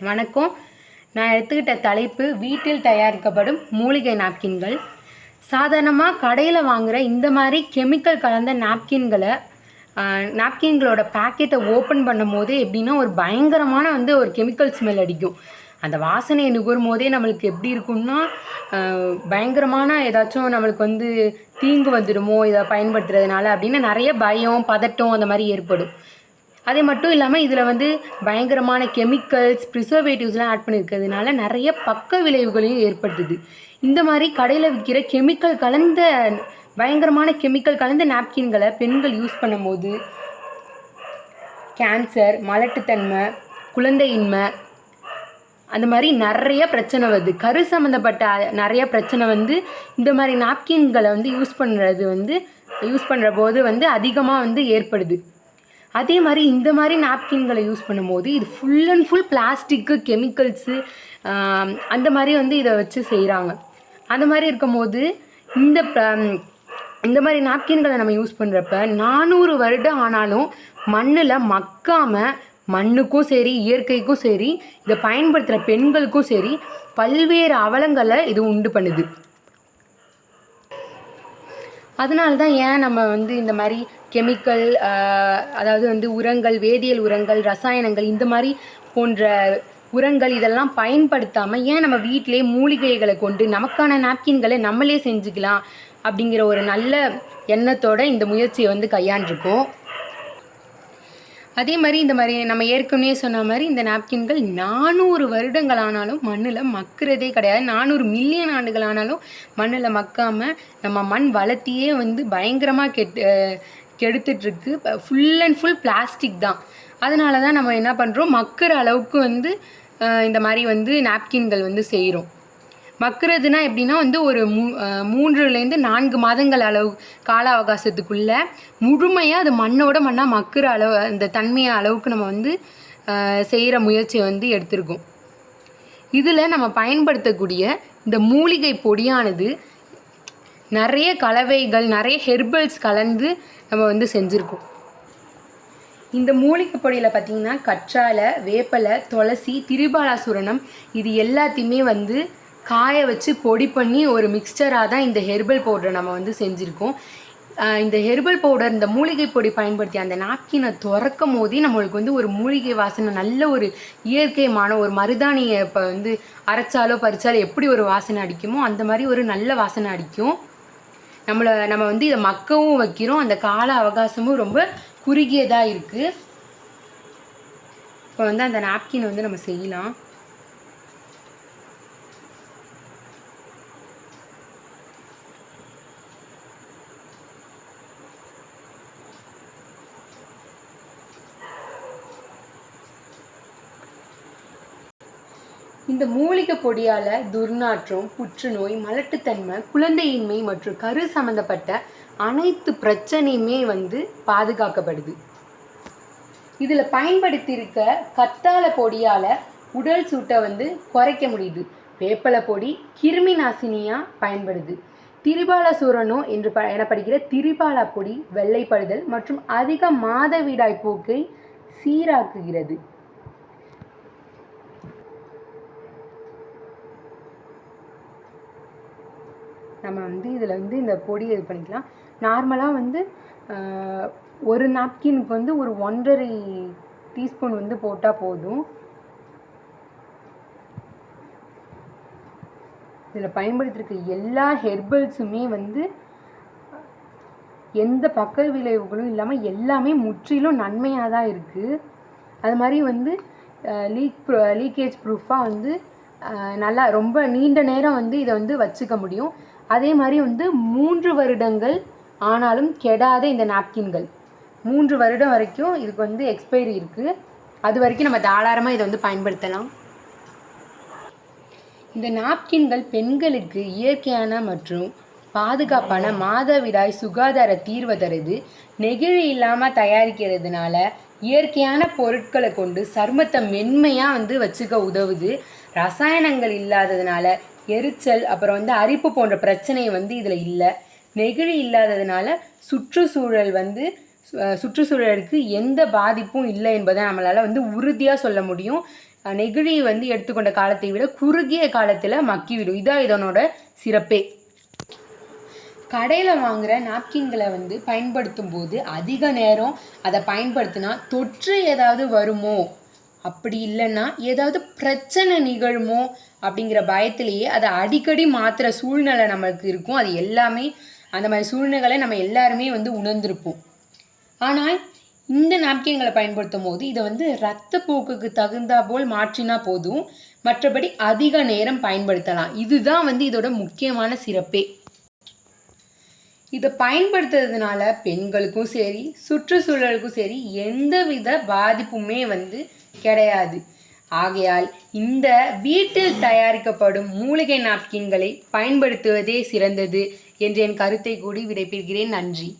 வணக்கம். நான் எடுத்துக்கிட்ட தலைப்பு வீட்டில் தயாரிக்கப்படும் மூலிகை நாப்கின்கள். சாதாரணமாக கடையில் வாங்குகிற இந்த மாதிரி கெமிக்கல் கலந்த நாப்கின்களோட பேக்கெட்டை ஓப்பன் பண்ணும் போதே எப்படின்னா ஒரு பயங்கரமான ஒரு கெமிக்கல் ஸ்மெல் அடிக்கும். அந்த வாசனையை நுகரும் போதே நம்மளுக்கு எப்படி இருக்கும்னா பயங்கரமான ஏதாச்சும் நம்மளுக்கு தீங்கு வந்துடுமோ இதை பயன்படுத்துறதுனால அப்படின்னு நிறைய பயம், பதட்டம் அந்த மாதிரி ஏற்படும். அதே மட்டும் இல்லாமல் இதில் பயங்கரமான கெமிக்கல்ஸ், ப்ரிசர்வேட்டிவ்ஸ்லாம் ஆட் பண்ணியிருக்கிறதுனால நிறைய பக்க விளைவுகளையும் ஏற்படுத்துது. இந்த மாதிரி கடையில் விற்கிற பயங்கரமான கெமிக்கல் கலந்த நாப்கின்களை பெண்கள் யூஸ் பண்ணும்போது கேன்சர், மலட்டுத்தன்மை, குழந்தையின்மை அந்த மாதிரி நிறைய பிரச்சனை வருது. கரு சம்மந்தப்பட்ட நிறைய பிரச்சனை இந்த மாதிரி நாப்கின்களை யூஸ் பண்ணுற போது அதிகமாக ஏற்படுது. அதே மாதிரி இந்த மாதிரி நாப்கின்களை யூஸ் பண்ணும்போது இது full and full plastic, chemicals அந்த மாதிரி இதை வச்சு செய்கிறாங்க. அந்த மாதிரி இருக்கும்போது இந்த மாதிரி நாப்கின்களை நம்ம யூஸ் பண்ணுறப்ப 400 வருடம் ஆனாலும் மண்ணில் மக்காமல் மண்ணுக்கும் சரி, இயற்கைக்கும் சரி, இதை பயன்படுத்துகிற பெண்களுக்கும் சரி பல்வேறு அவலங்களை இது உண்டு பண்ணுது. அதனால தான் ஏன் நம்ம இந்த மாதிரி கெமிக்கல், அதாவது உரங்கள், வேதியியல் உரங்கள், ரசாயனங்கள் இந்த மாதிரி போன்ற உரங்கள் இதெல்லாம் பயன்படுத்தாமல் ஏன் நம்ம வீட்டிலே மூலிகைகளை கொண்டு நமக்கான நாப்கின்களை நம்மளே செஞ்சுக்கலாம் அப்படிங்கிற ஒரு நல்ல எண்ணத்தோடு இந்த முயற்சியை கையாண்டிருக்கோம். அதே மாதிரி இந்த மாதிரி நம்ம ஏற்கனவே சொன்ன மாதிரி இந்த நாப்கின்கள் 400 வருடங்கள் ஆனாலும் மண்ணில் மக்கிறதே கிடையாது. 400 மில்லியன் ஆண்டுகள் ஆனாலும் மண்ணில் மக்காமல் நம்ம மண் வளர்த்தியே பயங்கரமாக கெடுத்துட்ருக்கு. ஃபுல் அண்ட் ஃபுல் பிளாஸ்டிக் தான். அதனால தான் நம்ம என்ன பண்ணுறோம், மக்கிற அளவுக்கு இந்த மாதிரி நாப்கின்கள் செய்கிறோம். மக்கிறதுனா எப்படின்னா ஒரு 3லேருந்து 4 மாதங்கள் அளவு கால அவகாசத்துக்குள்ளே முழுமையாக அது மண்ணாக மக்கிற அளவு, அந்த தன்மையை அளவுக்கு நம்ம செய்கிற முயற்சியை எடுத்திருக்கோம். இதில் நம்ம பயன்படுத்தக்கூடிய இந்த மூலிகை பொடியானது நிறைய கலவைகள், நிறைய ஹெர்பல்ஸ் கலந்து நம்ம செஞ்சுருக்கோம். இந்த மூலிகை பொடியில் பார்த்திங்கன்னா கற்றாழை, வேப்பலை, துளசி, திரிபாலாசூரணம் இது எல்லாத்தையுமே காய வச்சு பொடி பண்ணி ஒரு மிக்சராக தான் இந்த ஹெர்பல் பவுடரை நம்ம செஞ்சுருக்கோம். இந்த ஹெர்பல் பவுடர், இந்த மூலிகை பொடி பயன்படுத்தி அந்த நாப்கினை திறக்கும் போதே நம்மளுக்கு ஒரு மூலிகை வாசனை, நல்ல ஒரு இயற்கையான ஒரு மருதாணியை இப்போ அரைச்சாலோ பறிச்சாலோ எப்படி ஒரு வாசனை அடிக்குமோ அந்த மாதிரி ஒரு நல்ல வாசனை அடிக்கும். நம்ம இதை மக்கவும் வைக்கிறோம். அந்த கால அவகாசமும் ரொம்ப குறுகியதாக இருக்குது. இப்போ அந்த நாப்கின் நம்ம செய்யலாம். இந்த மூலிகை பொடியால் துர்நாற்றம், புற்றுநோய், மலட்டுத்தன்மை, குழந்தையின்மை மற்றும் கரு சம்மந்தப்பட்ட அனைத்து பிரச்சனையுமே பாதுகாக்கப்படுது. இதில் பயன்படுத்தியிருக்க கத்தாழை பொடியால் உடல் சூட்டை குறைக்க முடியுது. வேப்பலை பொடி கிருமி நாசினியாக பயன்படுது. திரிபாலாசூரணம் என்று எனப்படுகிற திரிபாலா பொடி வெள்ளைப்படுதல் மற்றும் அதிக மாதவிடாய் போக்கை சீராக்குகிறது. நம்ம இதில் இந்த பொடியை இது பண்ணிக்கலாம். நார்மலாக ஒரு நாப்கினுக்கு ஒரு 1.5 டீஸ்பூன் போட்டால் போதும். இதில் பயன்படுத்தியிருக்க எல்லா ஹெர்பல்ஸுமே எந்த பக்க விளைவுகளும் இல்லாமல் எல்லாமே முற்றிலும் நன்மையாக தான் இருக்குது. அது மாதிரி லீக்கேஜ் ப்ரூஃபாக நல்லா ரொம்ப நீண்ட நேரம் இதை வச்சுக்க முடியும். அதே மாதிரி 3 வருடங்கள் ஆனாலும் கெடாத இந்த நாப்கின்கள் 3 வருடம் வரைக்கும் இதுக்கு எக்ஸ்பைரி இருக்குது. அது வரைக்கும் நம்ம தாராளமாக இதை பயன்படுத்தலாம். இந்த நாப்கின்கள் பெண்களுக்கு இயற்கையான மற்றும் பாதுகாப்பான மாதவிடாய் சுகாதார தீர்வை தருது. நெகிழி இல்லாமல் தயாரிக்கிறதுனால இயற்கையான பொருட்களை கொண்டு சருமத்தை மென்மையாக வச்சுக்க உதவுது. ரசாயனங்கள் இல்லாததுனால எரிச்சல், அப்புறம் அரிப்பு போன்ற பிரச்சனை இதில் இல்லை. நெகிழி இல்லாததுனால சுற்றுச்சூழலுக்கு எந்த பாதிப்பும் இல்லை என்பதை நம்மளால் உறுதியாக சொல்ல முடியும். நெகிழி வந்து எடுத்துக்கொண்ட காலத்தை விட குறுகிய காலத்தில் மக்கிவிடும். இதான் இதனோட சிறப்பே. கடையில் வாங்குகிற நாப்கின்களை வந்து பயன்படுத்தும் போது அதிக நேரம் அதை பயன்படுத்தினா தொற்று ஏதாவது வருமோ, அப்படி இல்லைன்னா ஏதாவது பிரச்சனை நிகழுமோ அப்படிங்கிற பயத்திலேயே அதை அடிக்கடி மாற்றுற சூழ்நிலை நமக்கு இருக்கும். அது எல்லாமே அந்த மாதிரி சூழ்நிலைகளை நம்ம எல்லாருமே வந்து உணர்ந்திருப்போம். ஆனால் இந்த நாப்கின்களை பயன்படுத்தும் போது இதை வந்து இரத்தப்போக்குக்கு தகுந்தா போல் மாற்றினா போதும், மற்றபடி அதிக நேரம் பயன்படுத்தலாம். இதுதான் வந்து இதோட முக்கியமான சிறப்பே. இதை பயன்படுத்துறதுனால பெண்களுக்கும் சரி சுற்றுச்சூழலுக்கும் சரி எந்தவித பாதிப்புமே வந்து கிடையாது. ஆகையால் இந்த வீட்டில் தயாரிக்கப்படும் மூலிகை நாப்கின்களை பயன்படுத்துவதே சிறந்தது என்று என் கருத்தை கூறி விடைபெறுகிறேன். நன்றி.